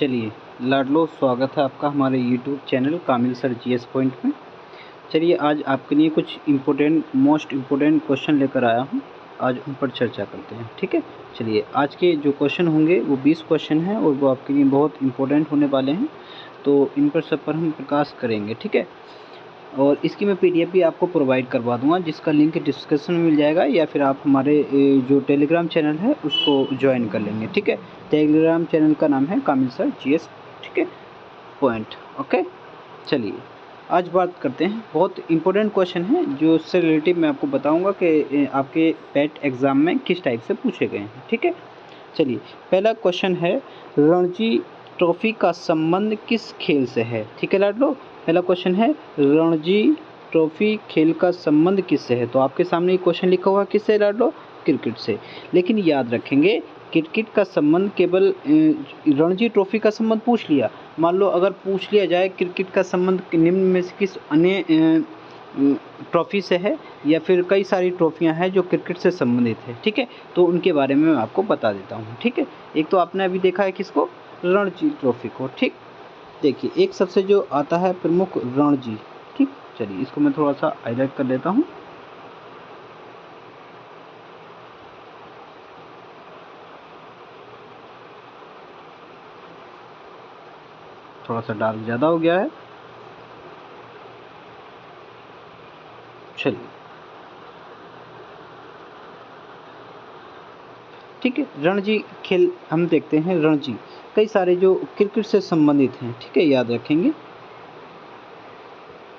चलिए लाडलो, स्वागत है आपका हमारे यूट्यूब चैनल कामिल सर जीएस पॉइंट में। चलिए आज आपके लिए कुछ मोस्ट इम्पोर्टेंट क्वेश्चन लेकर आया हूँ। आज उन पर चर्चा करते हैं, ठीक है। चलिए आज के जो क्वेश्चन होंगे वो 20 क्वेश्चन हैं और वो आपके लिए बहुत इम्पोर्टेंट होने वाले हैं, तो इन पर सब पर हम प्रकाश करेंगे, ठीक है। और इसकी मैं पीडीएफ भी आपको प्रोवाइड करवा दूंगा, जिसका लिंक डिस्क्रिप्शन में मिल जाएगा, या फिर आप हमारे जो टेलीग्राम चैनल है उसको ज्वाइन कर लेंगे, ठीक है। टेलीग्राम चैनल का नाम है कामिल सर जीएस, ठीक है, पॉइंट। ओके, चलिए आज बात करते हैं। बहुत इंपॉर्टेंट क्वेश्चन है जो उससे रिलेटिव मैं आपको बताऊंगा कि आपके पेट एग्ज़ाम में किस टाइप से पूछे गए हैं, ठीक है। चलिए पहला क्वेश्चन है, रणजी ट्रॉफी का संबंध किस खेल से है, ठीक है लाडलो। पहला क्वेश्चन है, रणजी ट्रॉफी खेल का संबंध किससे है। तो आपके सामने ये क्वेश्चन लिखा हुआ किससे लाडलो, क्रिकेट से। लेकिन याद रखेंगे क्रिकेट का संबंध केवल रणजी ट्रॉफी का संबंध पूछ लिया, मान लो अगर पूछ लिया जाए क्रिकेट का संबंध निम्न में से किस अन्य ट्रॉफी से है, या फिर कई सारी ट्रॉफियां हैं जो क्रिकेट से संबंधित है, ठीक है, तो उनके बारे में मैं आपको बता देता हूं, ठीक है। एक तो आपने अभी देखा है किसको, रणजी ट्रॉफी को, ठीक। देखिए एक सबसे जो आता है प्रमुख रणजी, ठीक। चलिए इसको मैं थोड़ा सा हाईलाइट कर लेता हूँ। थोड़ा सा डार्क ज़्यादा हो गया है, चलिए ठीक है। रणजी खेल हम देखते हैं, रणजी कई सारे जो क्रिकेट से संबंधित हैं, ठीक है, याद रखेंगे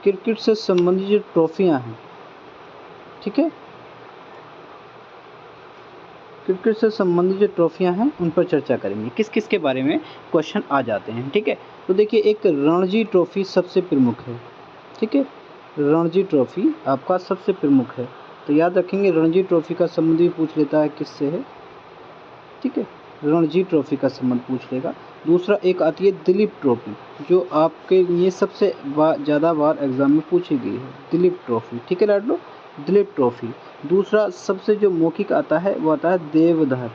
क्रिकेट से संबंधित जो ट्रॉफियां हैं, ठीक है, क्रिकेट से संबंधित जो ट्रॉफियां हैं उन पर चर्चा करेंगे, किस किस के बारे में क्वेश्चन आ जाते हैं, ठीक है। तो देखिए एक रणजी ट्रॉफी सबसे प्रमुख है, ठीक है, रणजी ट्रॉफी आपका सबसे प्रमुख है। तो याद रखेंगे रणजी ट्रॉफी का संबंध भी पूछ लेता है किससे है, ठीक है, रणजी ट्रॉफी का संबंध पूछ लेगा। दूसरा एक आती है दिलीप ट्रॉफी, जो आपके लिए सबसे ज़्यादा बार एग्जाम में पूछी गई है, दिलीप ट्रॉफी, ठीक है लाडलो, दिलीप ट्रॉफी। दूसरा सबसे जो मौखिक आता है वो आता है देवधर,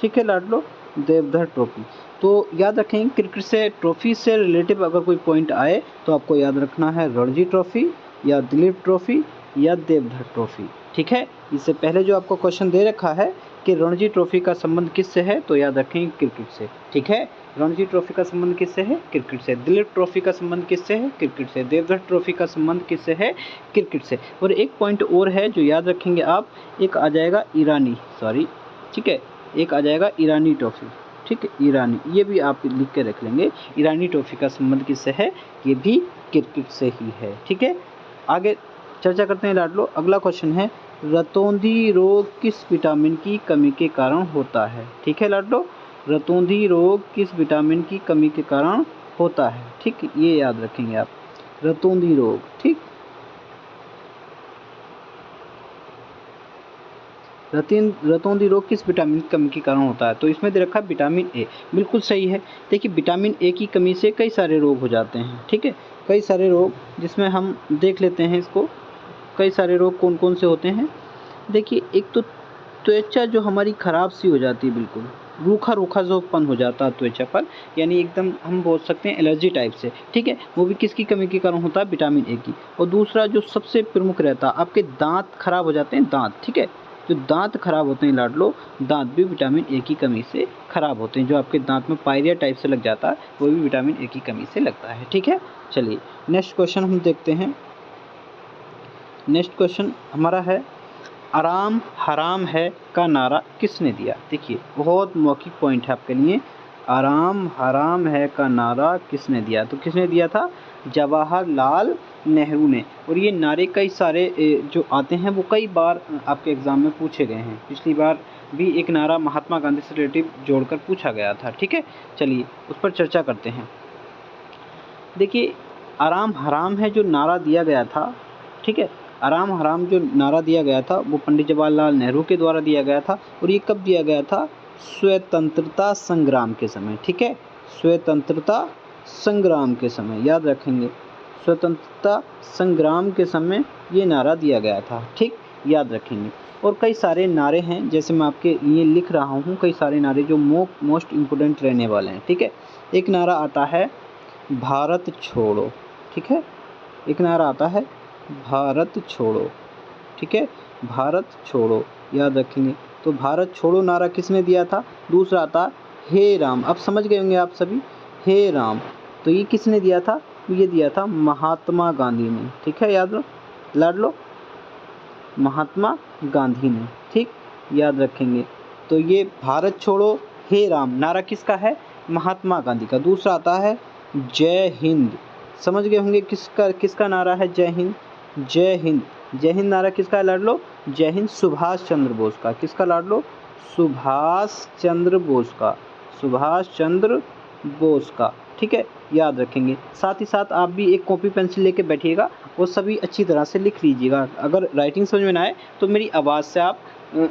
ठीक है लाडलो, देवधर ट्रॉफी। तो याद रखें क्रिकेट से ट्रॉफी से रिलेटिव अगर कोई पॉइंट आए तो आपको याद रखना है रणजी ट्रॉफी या दिलीप ट्रॉफी या देवधर ट्रॉफी, ठीक है। इससे पहले जो आपको क्वेश्चन दे रखा है कि रणजी ट्रॉफी का संबंध किससे है, तो याद रखें क्रिकेट से, ठीक है। रणजी ट्रॉफी का संबंध किससे है, क्रिकेट से। दिलीप ट्रॉफी का संबंध किससे है, क्रिकेट से। देवधर ट्रॉफी का संबंध किससे है, क्रिकेट से। और एक पॉइंट और है जो याद रखेंगे आप, एक आ जाएगा ईरानी, सॉरी, ठीक है, एक आ जाएगा ईरानी ट्रॉफी, ठीक है, ईरानी, ये भी आप लिख के रख लेंगे। ईरानी ट्रॉफी का संबंध किससे है, ये भी क्रिकेट से ही है, ठीक है। आगे चर्चा करते हैं लाडलो। अगला क्वेश्चन है, रतौंधी रोग किस विटामिन की कमी के कारण होता है, ठीक है लाडलो। रतौंधी रोग किस विटामिन की कमी के कारण होता है, ठीक, ये याद रखेंगे आप, रतौंधी रोग, ठीक। रतौंधी रोग किस विटामिन की कमी के कारण होता है, तो इसमें दे रखा है विटामिन ए, बिल्कुल सही है। देखिए विटामिन ए की कमी से कई सारे रोग हो जाते हैं, ठीक है, कई सारे रोग, जिसमें हम देख लेते हैं इसको, कई सारे रोग कौन कौन से होते हैं। देखिए एक तो त्वचा जो हमारी ख़राब सी हो जाती है, बिल्कुल रूखा रूखा जोपन हो जाता है त्वचा पर, यानी एकदम हम बोल सकते हैं एलर्जी टाइप से, ठीक है, वो भी किसकी कमी के कारण होता है, विटामिन ए की। और दूसरा जो सबसे प्रमुख रहता है, आपके दांत खराब हो जाते हैं, दांत, ठीक है, जो दांत खराब होते हैं लाडलो, दांत भी विटामिन ए की कमी से खराब होते हैं। जो आपके दांत में पायरिया टाइप से लग जाता है वो भी विटामिन ए की कमी से लगता है, ठीक है। चलिए नेक्स्ट क्वेश्चन हम देखते हैं। नेक्स्ट क्वेश्चन हमारा है, आराम हराम है का नारा किसने दिया। देखिए बहुत मौखिक पॉइंट है आपके लिए, आराम हराम है का नारा किसने दिया, तो किसने दिया था, जवाहरलाल नेहरू ने। और ये नारे कई सारे जो आते हैं वो कई बार आपके एग्ज़ाम में पूछे गए हैं। पिछली बार भी एक नारा महात्मा गांधी से रिलेटिव जोड़कर पूछा गया था, ठीक है। चलिए उस पर चर्चा करते हैं। देखिए आराम हराम है जो नारा दिया गया था, ठीक है, आराम हराम जो नारा दिया गया था वो पंडित जवाहरलाल नेहरू के द्वारा दिया गया था। और ये कब दिया गया था, स्वतंत्रता संग्राम के समय, ठीक है, स्वतंत्रता संग्राम के समय, याद रखेंगे स्वतंत्रता संग्राम के समय ये नारा दिया गया था, ठीक, याद रखेंगे। और कई सारे नारे हैं, जैसे मैं आपके लिए लिख रहा हूँ कई सारे नारे जो मोस्ट इम्पोर्टेंट रहने वाले हैं, ठीक है। एक नारा आता है भारत छोड़ो, ठीक है। एक नारा आता है भारत छोड़ो, ठीक है, भारत छोड़ो, याद रखेंगे। तो भारत छोड़ो नारा किसने दिया था? दूसरा आता हे राम। अब समझ गए होंगे आप सभी, हे राम, तो ये किसने दिया था? ये दिया था महात्मा गांधी ने, ठीक है, याद लो, लाड लो, महात्मा गांधी ने, ठीक, याद रखेंगे। तो ये भारत छोड़ो हे राम नारा किसका है? महात्मा गांधी का। दूसरा आता है जय हिंद, समझ गए होंगे किसका नारा है? जय हिंद, जय हिंद। जय हिंद नारा किसका है? लाड लो, जय हिंद सुभाष चंद्र बोस का। किसका? लाड लो, सुभाष चंद्र बोस का, सुभाष चंद्र बोस का, ठीक है, याद रखेंगे। साथ ही साथ आप भी एक कॉपी पेंसिल लेके बैठिएगा और सभी अच्छी तरह से लिख लीजिएगा। अगर राइटिंग समझ में ना आए तो मेरी आवाज़ से आप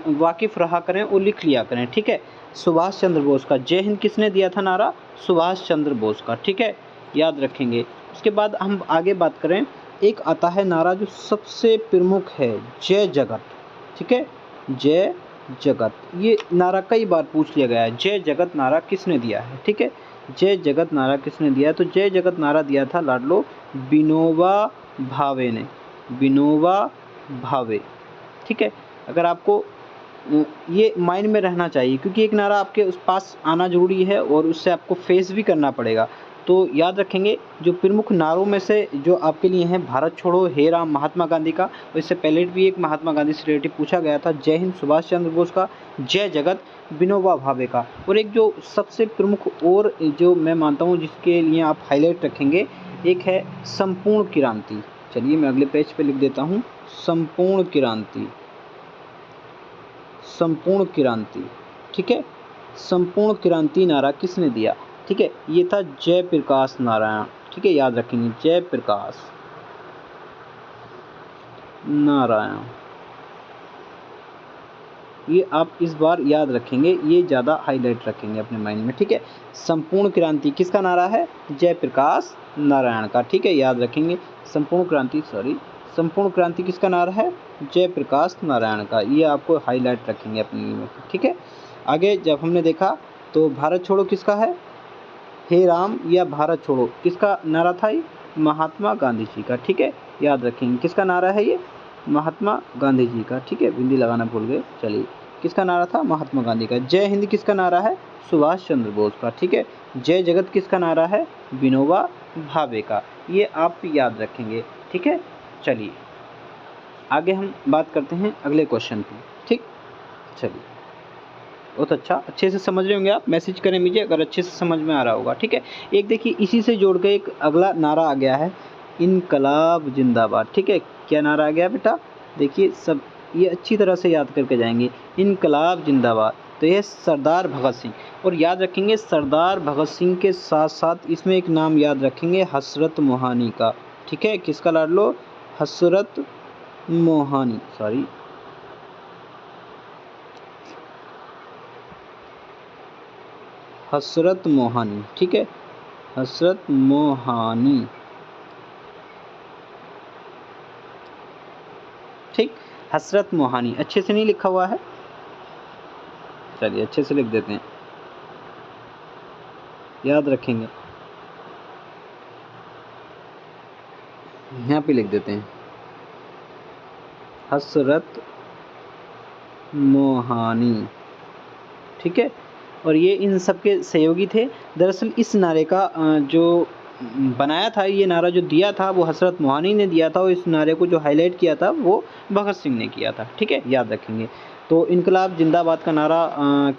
वाकिफ़ रहा करें और लिख लिया करें, ठीक है। सुभाष चंद्र बोस का। जय हिंद किसने दिया था नारा? सुभाष चंद्र बोस का, ठीक है, याद रखेंगे। उसके बाद हम आगे बात करें, एक आता है नारा जो सबसे प्रमुख है, जय जगत, ठीक है, जय जगत। ये नारा कई बार पूछ लिया गया है, जय जगत नारा किसने दिया है, ठीक है, जय जगत नारा किसने दिया है? तो जय जगत नारा दिया था लाडलो विनोबा भावे ने, विनोबा भावे, ठीक है। अगर आपको ये माइंड में रहना चाहिए, क्योंकि एक नारा आपके उस पास आना जरूरी है और उससे आपको फेस भी करना पड़ेगा। तो याद रखेंगे जो प्रमुख नारों में से जो आपके लिए हैं, भारत छोड़ो, हे राम, महात्मा गांधी का, और इससे पहले भी एक महात्मा गांधी से रिलेटेड पूछा गया था, जय हिंद सुभाष चंद्र बोस का, जय जगत विनोबा भावे का। और एक जो सबसे प्रमुख और जो मैं मानता हूँ जिसके लिए आप हाईलाइट रखेंगे, एक है संपूर्ण क्रांति। चलिए मैं अगले पेज पे लिख देता हूँ, संपूर्ण क्रांति, संपूर्ण क्रांति, ठीक है। संपूर्ण क्रांति नारा किसने दिया? ठीक है, ये था जयप्रकाश नारायण, ठीक है, याद रखेंगे, जयप्रकाश नारायण। ये आप इस बार याद रखेंगे, ये ज़्यादा हाईलाइट रखेंगे अपने माइंड में, ठीक है। संपूर्ण क्रांति किसका नारा है? जयप्रकाश नारायण का, ठीक है, याद रखेंगे। संपूर्ण क्रांति किसका नारा है? जयप्रकाश नारायण का। ये आपको हाईलाइट रखेंगे अपने में, ठीक है। आगे जब हमने देखा तो भारत छोड़ो किसका है? हे राम या भारत छोड़ो किसका नारा था? ये महात्मा गांधी जी का, ठीक है, याद रखेंगे। किसका नारा है ये? महात्मा गांधी जी का, ठीक है, बिंदी लगाना भूल गए। चलिए, किसका नारा था? महात्मा गांधी का। जय हिंद किसका नारा है? सुभाष चंद्र बोस का, ठीक है। जय जगत किसका नारा है? विनोबा भावे का। ये आप याद रखेंगे, ठीक है। चलिए आगे हम बात करते हैं अगले क्वेश्चन की, ठीक। चलिए, बहुत अच्छा, अच्छे से समझ रहे होंगे आप, मैसेज करें मुझे अगर अच्छे से समझ में आ रहा होगा, ठीक है। एक देखिए इसी से जोड़ के एक अगला नारा आ गया है, इनकलाब जिंदाबाद, ठीक है। क्या नारा आ गया बेटा? देखिए सब ये अच्छी तरह से याद करके जाएंगे, इनकलाब जिंदाबाद। तो ये सरदार भगत सिंह, और याद रखेंगे सरदार भगत सिंह के साथ साथ इसमें एक नाम याद रखेंगे, हसरत मोहानी का, ठीक है। किसका लाड लो? हसरत मोहानी, सॉरी, हसरत मोहानी, ठीक है, हसरत मोहानी, ठीक, हसरत मोहानी। अच्छे से नहीं लिखा हुआ है, चलिए अच्छे से लिख देते हैं, याद रखेंगे, यहाँ पे लिख देते हैं, हसरत मोहानी, ठीक है। और ये इन सब के सहयोगी थे। दरअसल इस नारे का जो बनाया था, ये नारा जो दिया था वो हसरत मोहानी ने दिया था, और इस नारे को जो हाईलाइट किया था वो भगत सिंह ने किया था, ठीक है, याद रखेंगे। तो इनकलाब जिंदाबाद का नारा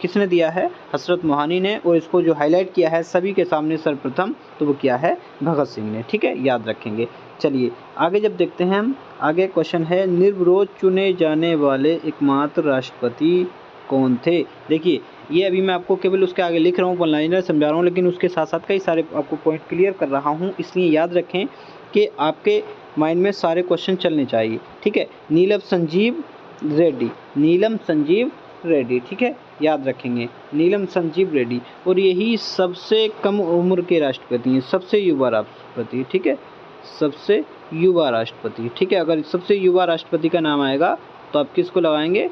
किसने दिया है? हसरत मोहानी ने, और इसको जो हाईलाइट किया है सभी के सामने सर्वप्रथम, तो वो क्या है? भगत सिंह ने, ठीक है, याद रखेंगे। चलिए आगे जब देखते हैं हम, आगे क्वेश्चन है, निर्विरोध चुने जाने वाले एकमात्र राष्ट्रपति कौन थे? देखिए ये अभी मैं आपको केवल उसके आगे लिख रहा हूँ, वन लाइनर समझा रहा हूँ, लेकिन उसके साथ साथ कई सारे आपको पॉइंट क्लियर कर रहा हूँ, इसलिए याद रखें कि आपके माइंड में सारे क्वेश्चन चलने चाहिए, ठीक है। नीलम संजीव रेड्डी, नीलम संजीव रेड्डी, ठीक है, याद रखेंगे, नीलम संजीव रेड्डी। और यही सबसे कम उम्र के राष्ट्रपति हैं, सबसे युवा राष्ट्रपति, ठीक है, सबसे युवा राष्ट्रपति, ठीक है। अगर सबसे युवा राष्ट्रपति का नाम आएगा तो आप किसको लगाएंगे?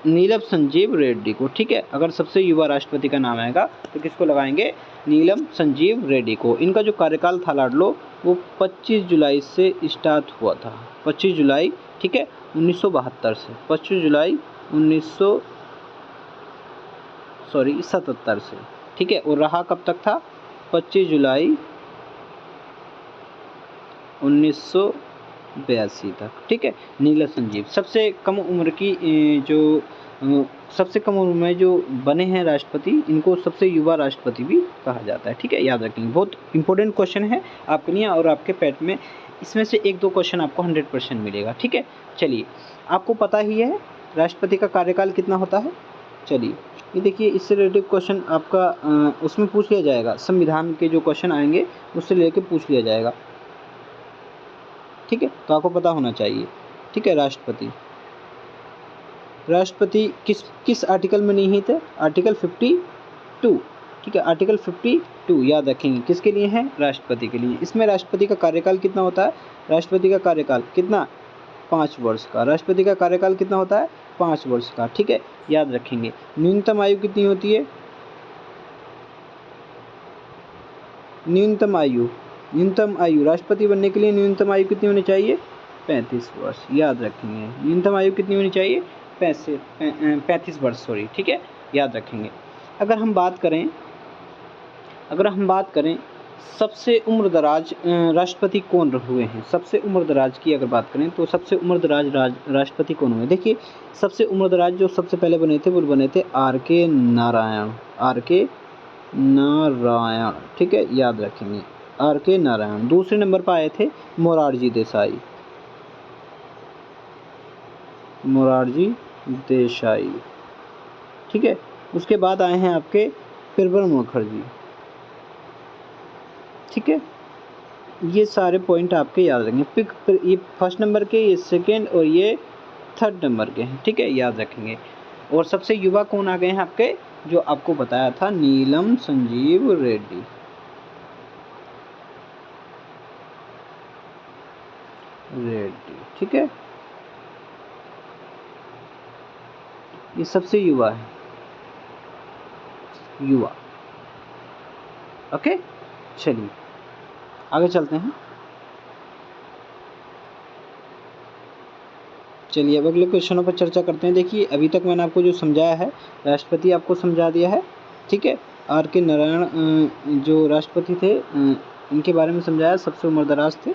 नीलम संजीव रेड्डी को, ठीक है। अगर सबसे युवा राष्ट्रपति का नाम आएगा तो किसको लगाएंगे, नीलम संजीव रेड्डी को। इनका जो कार्यकाल था लाडलो वो 25 जुलाई से स्टार्ट हुआ था, 25 जुलाई, ठीक है, 1972 से, 25 जुलाई 1977 से, ठीक है। और रहा कब तक था, 25 जुलाई 1982 तक, ठीक है। नीलम संजीव सबसे कम उम्र की सबसे कम उम्र में जो बने हैं राष्ट्रपति, इनको सबसे युवा राष्ट्रपति भी कहा जाता है, ठीक है। याद रखेंगे, बहुत इंपॉर्टेंट क्वेश्चन है आपके लिए और आपके पैट में इसमें से 1-2 क्वेश्चन आपको 100% मिलेगा, ठीक है। चलिए, आपको पता ही है राष्ट्रपति का कार्यकाल कितना होता है। चलिए, ये देखिए, इससे रिलेटेड क्वेश्चन आपका उसमें पूछ लिया जाएगा, संविधान के जो क्वेश्चन आएंगे उससे लेके पूछ लिया जाएगा, ठीक है। तो आपको पता होना चाहिए, ठीक है। राष्ट्रपति किस आर्टिकल में निहित है, आर्टिकल 52, ठीक है, आर्टिकल 52 याद रखेंगे, किसके लिए है, राष्ट्रपति के लिए। इसमें राष्ट्रपति का कार्यकाल कितना होता है, राष्ट्रपति का कार्यकाल कितना, 5 वर्ष का। राष्ट्रपति का कार्यकाल कितना होता है, 5 वर्ष का, ठीक है, याद रखेंगे। न्यूनतम आयु कितनी होती है, न्यूनतम आयु राष्ट्रपति बनने के लिए न्यूनतम आयु कितनी होनी चाहिए, 35 वर्ष, याद रखेंगे। न्यूनतम आयु कितनी होनी चाहिए, 35 वर्ष, सॉरी, ठीक है, याद रखेंगे। अगर हम बात करें सबसे उम्रदराज राष्ट्रपति कौन हुए हैं, सबसे उम्रदराज की अगर बात करें तो सबसे उम्रदराज राष्ट्रपति कौन हुए। देखिए, सबसे उम्रदराज जो सबसे पहले बने थे वो बने थे R.K. नारायण, ठीक है, याद रखेंगे, R.K. नारायण। दूसरे नंबर पर आए थे मोरारजी देसाई, ठीक है। उसके बाद आए हैं आपके प्रणब मुखर्जी, ठीक है। ये सारे पॉइंट आपके याद रखेंगे, ये फर्स्ट नंबर के, ये सेकेंड और ये थर्ड नंबर के हैं, ठीक है, याद रखेंगे। और सबसे युवा कौन आ गए हैं आपके, जो आपको बताया था, नीलम संजीव रेड्डी, ठीक है, ये सबसे युवा है, ओके। चलिए आगे चलते हैं। चलिए अब अगले क्वेश्चनों पर चर्चा करते हैं। देखिए, अभी तक मैंने आपको जो समझाया है, राष्ट्रपति आपको समझा दिया है, ठीक है। R.K. नारायण जो राष्ट्रपति थे, इनके बारे में समझाया, सबसे उम्रदराज थे,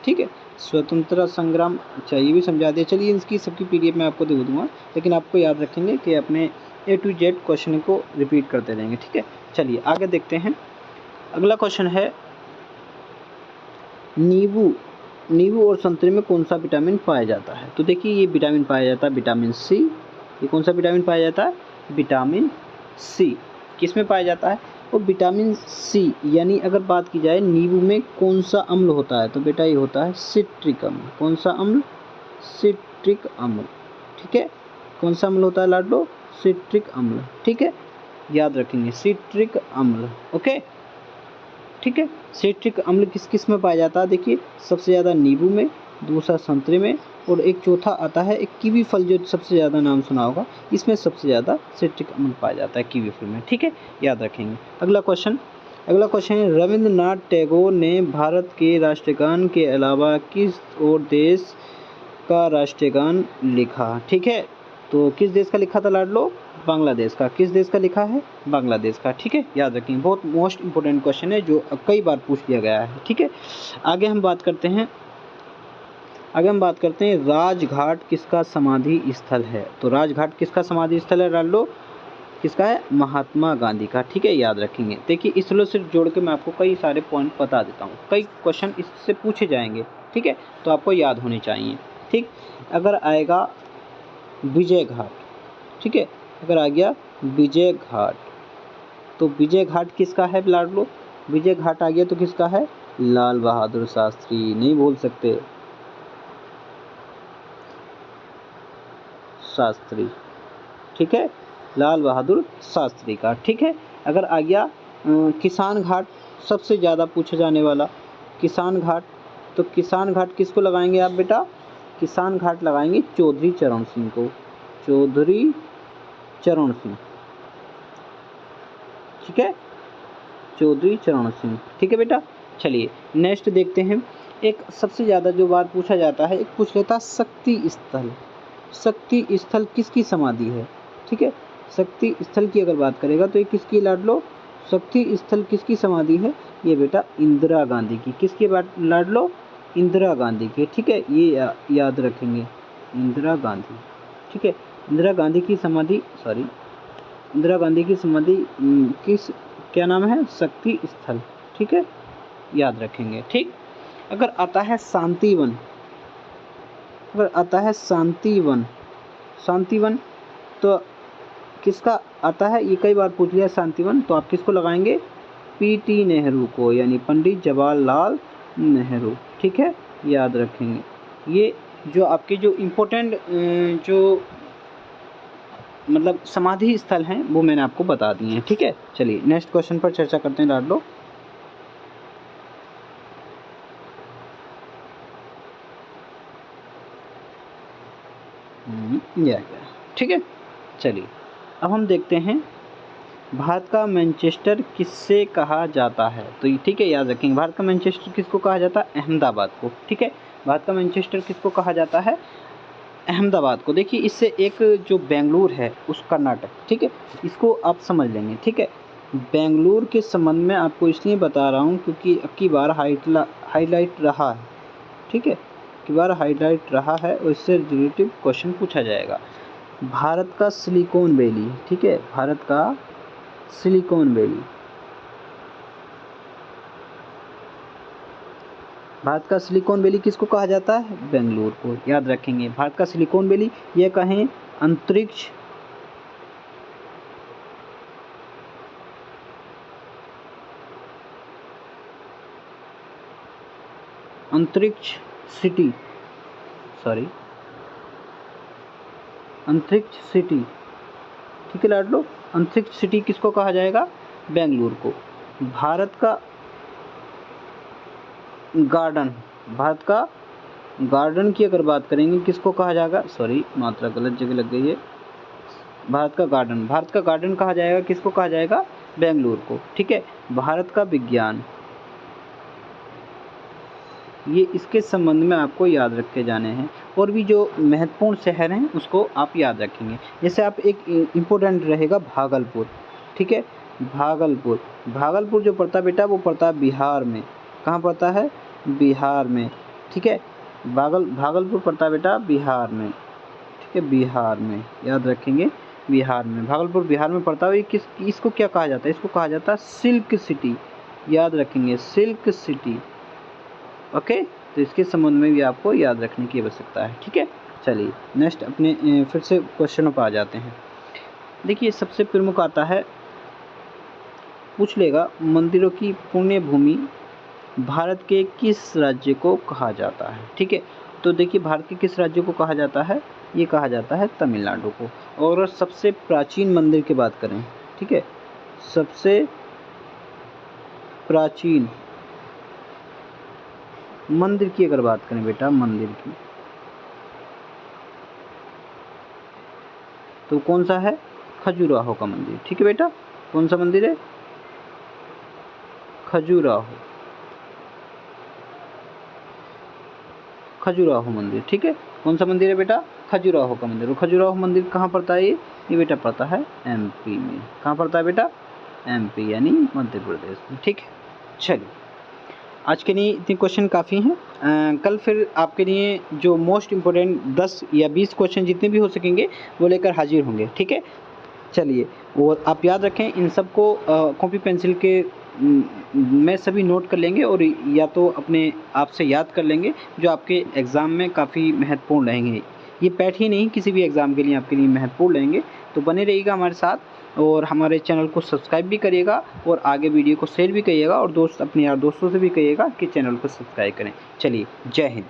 ठीक है। स्वतंत्रता संग्राम, अच्छा, ये भी समझा दिया। चलिए, इसकी सबकी PDF मैं आपको दे दूँगा, लेकिन आपको याद रखेंगे कि अपने A to Z क्वेश्चन को रिपीट करते रहेंगे, ठीक है। चलिए आगे देखते हैं। अगला क्वेश्चन है, नींबू और संतरे में कौन सा विटामिन पाया जाता है। तो देखिए, ये विटामिन पाया जाता है विटामिन C। ये कौन सा विटामिन पाया जाता है, विटामिन C। किस में पाया जाता है, वो विटामिन C। यानी अगर बात की जाए नींबू में कौन सा अम्ल होता है, तो बेटा ये होता है सिट्रिक अम्ल। कौन सा अम्ल, सिट्रिक अम्ल, ठीक है। कौन सा अम्ल होता है लाडलो, सिट्रिक अम्ल, ठीक है, याद रखेंगे, सिट्रिक अम्ल, ओके, ठीक है। सिट्रिक अम्ल किस में पाया जाता है, देखिए, सबसे ज़्यादा नींबू में, दूसरा संतरे में, और एक चौथा आता है एक कीवी फल, जो सबसे ज़्यादा नाम सुना होगा, इसमें सबसे ज़्यादा सिट्रिक अम्ल पाया जाता है कीवी फल में, ठीक है, याद रखेंगे। अगला क्वेश्चन है, रविंद्रनाथ टैगोर ने भारत के राष्ट्रगान के अलावा किस और देश का राष्ट्रगान लिखा, ठीक है। तो किस देश का लिखा था लाडलो, बांग्लादेश का। किस देश का लिखा है, बांग्लादेश का, ठीक है, याद रखेंगे। बहुत मोस्ट इंपोर्टेंट क्वेश्चन है जो कई बार पूछ लिया गया है, ठीक है। आगे हम बात करते हैं राजघाट किसका समाधि स्थल है। तो राजघाट किसका समाधि स्थल है लाडलो, किसका है, महात्मा गांधी का, ठीक है, याद रखेंगे। देखिए, स्थलों से जोड़ के मैं आपको कई सारे पॉइंट बता देता हूँ, कई क्वेश्चन इससे पूछे जाएंगे, ठीक है, तो आपको याद होने चाहिए, ठीक। अगर आएगा विजय घाट, ठीक है, अगर आ गया विजय घाट, तो विजय घाट किसका है लाडलो, विजय घाट आ गया तो किसका है, लाल बहादुर शास्त्री, नहीं बोल सकते, शास्त्री, ठीक है, लाल बहादुर शास्त्री का, ठीक है। अगर आ गया किसान घाट, सबसे ज़्यादा पूछा जाने वाला किसान घाट, तो किसान घाट किसको लगाएंगे आप बेटा, किसान घाट लगाएंगे चौधरी चरण सिंह को, चौधरी चरण सिंह, ठीक है, चौधरी चरण सिंह, ठीक है बेटा। चलिए नेक्स्ट देखते हैं। एक सबसे ज़्यादा जो बात पूछा जाता है, एक पूछ लेता शक्ति स्थल। शक्ति स्थल किसकी समाधि है, ठीक है। शक्ति स्थल की अगर बात करेगा तो ये किसकी लाड लो, शक्ति स्थल किसकी समाधि है, ये बेटा इंदिरा गांधी की। किसकी बात लाड लो, इंदिरा गांधी की, ठीक है। ये याद रखेंगे, इंदिरा गांधी, ठीक है। इंदिरा गांधी की समाधि, सॉरी, इंदिरा गांधी की समाधि किस, क्या नाम है, शक्ति स्थल, ठीक है, याद रखेंगे, ठीक। अगर आता है शांतिवन, अगर आता है शांतिवन, शांतिवन तो किसका आता है, ये कई बार पूछ लिया शांतिवन, तो आप किसको लगाएंगे, पीटी नेहरू को, यानी पंडित जवाहरलाल नेहरू, ठीक है, याद रखेंगे। ये जो आपके जो इम्पोर्टेंट जो मतलब समाधि स्थल हैं वो मैंने आपको बता दिए हैं, ठीक है। चलिए नेक्स्ट क्वेश्चन पर चर्चा करते हैं लाडलो। ठीक है। चलिए अब हम देखते हैं भारत का मैनचेस्टर किससे कहा जाता है, तो ये ठीक है, याद रखेंगे। भारत का मैनचेस्टर किसको कहा जाता है, अहमदाबाद को, ठीक है। भारत का मैनचेस्टर किसको कहा जाता है, अहमदाबाद को। देखिए इससे एक जो बेंगलुरु है उस कर्नाटक, ठीक है, इसको आप समझ लेंगे, ठीक है। बेंगलुरु के संबंध में आपको इसलिए बता रहा हूँ क्योंकि अब की बार हाईलाइट रहा है, ठीक है, की बार हाईलाइट रहा है और इससे रिलेटिव क्वेश्चन पूछा जाएगा। भारत का सिलिकॉन वैली, ठीक है, भारत का सिलिकॉन वैली, भारत का सिलिकॉन वैली किसको कहा जाता है, बेंगलुरु को, याद रखेंगे। भारत का सिलिकॉन वैली, ये कहें अंतरिक्ष अंतरिक्ष सिटी, सॉरी, अंतरिक्ष सिटी, ठीक है लाडलो, अंतरिक्ष सिटी किसको कहा जाएगा, बेंगलुरु को। भारत का गार्डन, भारत का गार्डन की अगर बात करेंगे किसको कहा जाएगा, सॉरी मात्रा गलत जगह लग गई है, भारत का गार्डन, भारत का गार्डन कहा जाएगा किसको कहा जाएगा, बेंगलुरु को, ठीक है। भारत का विज्ञान, ये इसके संबंध में आपको याद रखे जाने हैं। और भी जो महत्वपूर्ण शहर हैं उसको आप याद रखेंगे। जैसे आप एक इम्पोर्टेंट रहेगा भागलपुर, ठीक है, भागलपुर, भागलपुर जो पड़ता है बेटा वो पड़ता है बिहार में। कहाँ पड़ता है, बिहार में, ठीक है। भागलपुर पड़ता है बेटा बिहार में, ठीक है, बिहार में, याद रखेंगे, बिहार में, भागलपुर बिहार में पड़ता है। ये किस, इसको क्या कहा जाता है, इसको कहा जाता है सिल्क सिटी, याद रखेंगे, सिल्क सिटी, ओके। तो इसके संबंध में भी आपको याद रखने की आवश्यकता है, ठीक है। चलिए नेक्स्ट अपने फिर से क्वेश्चनों पर आ जाते हैं। देखिए सबसे प्रमुख आता है, पूछ लेगा मंदिरों की पुण्य भूमि भारत के किस राज्य को कहा जाता है, ठीक है। तो देखिए भारत के किस राज्य को कहा जाता है, ये कहा जाता है तमिलनाडु को। और सबसे प्राचीन मंदिर की बात करें, ठीक है, सबसे प्राचीन मंदिर की अगर बात करें बेटा, मंदिर की, तो कौन सा है, खजुराहो का मंदिर, ठीक है बेटा। कौन सा मंदिर है, खजुराहो, खजुराहो मंदिर, ठीक है। कौन सा मंदिर है बेटा, खजुराहो का मंदिर। और खजुराहो मंदिर कहाँ पड़ता है, ये बेटा पड़ता है एमपी में। कहाँ पड़ता है बेटा, एमपी यानी मध्य प्रदेश में, ठीक है। चलिए आज के लिए इतने क्वेश्चन काफ़ी हैं। कल फिर आपके लिए जो मोस्ट इम्पोर्टेंट 10 या 20 क्वेश्चन जितने भी हो सकेंगे वो लेकर हाजिर होंगे, ठीक है। चलिए, और आप याद रखें इन सबको कॉपी पेंसिल के में सभी नोट कर लेंगे और या तो अपने आप से याद कर लेंगे, जो आपके एग्ज़ाम में काफ़ी महत्वपूर्ण रहेंगे। ये पैठ ही नहीं, किसी भी एग्ज़ाम के लिए आपके लिए महत्वपूर्ण रहेंगे। तो बने रहिएगा हमारे साथ और हमारे चैनल को सब्सक्राइब भी करिएगा और आगे वीडियो को शेयर भी करिएगा और अपने यार दोस्तों से भी कहिएगा कि चैनल को सब्सक्राइब करें। चलिए, जय हिंद।